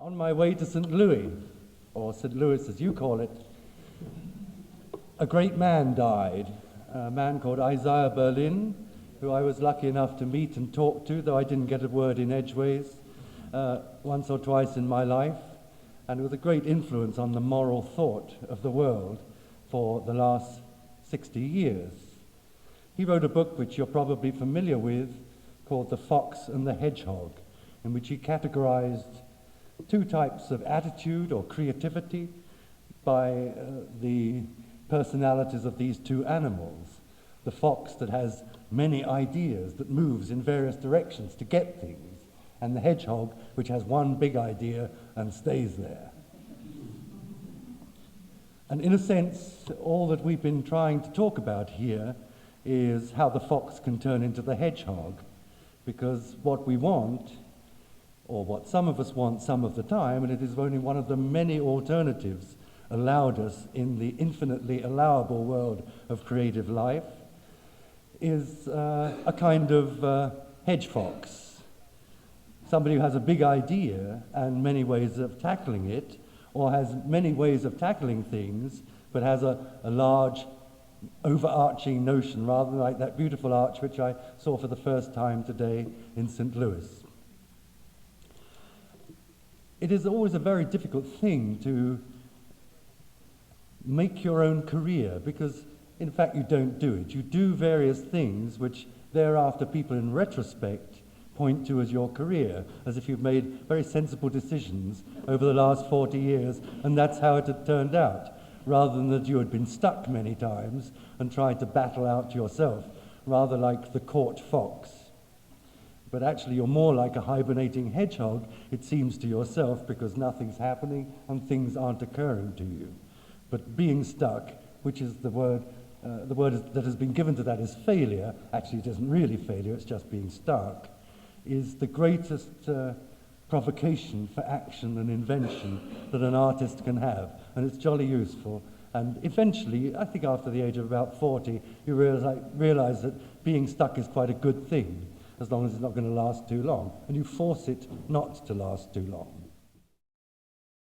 On my way to St. Louis, or St. Louis as you call it, a great man died, a man called Isaiah Berlin, who I was lucky enough to meet and talk to, though I didn't get a word in edgeways, once or twice in my life, and it was a great influence on the moral thought of the world for the last 60 years. He wrote a book which you're probably familiar with called The Fox and the Hedgehog, in which he categorized two types of attitude or creativity by the personalities of these two animals. The fox that has many ideas, that moves in various directions to get things, and the hedgehog which has one big idea and stays there. And in a sense, all that we've been trying to talk about here is how the fox can turn into the hedgehog, because what we want, or what some of us want some of the time, and it is only one of the many alternatives allowed us in the infinitely allowable world of creative life, is a kind of hedge fox. Somebody who has a big idea and many ways of tackling it, or has many ways of tackling things, but has a large overarching notion, rather than like that beautiful arch which I saw for the first time today in St. Louis. It is always a very difficult thing to make your own career, because in fact you don't do it. You do various things which thereafter people in retrospect point to as your career, as if you've made very sensible decisions over the last 40 years and that's how it had turned out, rather than that you had been stuck many times and tried to battle out yourself, rather like the caught fox. But actually you're more like a hibernating hedgehog, it seems to yourself, because nothing's happening and things aren't occurring to you. But being stuck, which is the word that has been given to that is failure, actually it isn't really failure, it's just being stuck, is the greatest provocation for action and invention that an artist can have. And it's jolly useful. And eventually, I think after the age of about 40, you realize that being stuck is quite a good thing, as long as it's not going to last too long, and you force it not to last too long.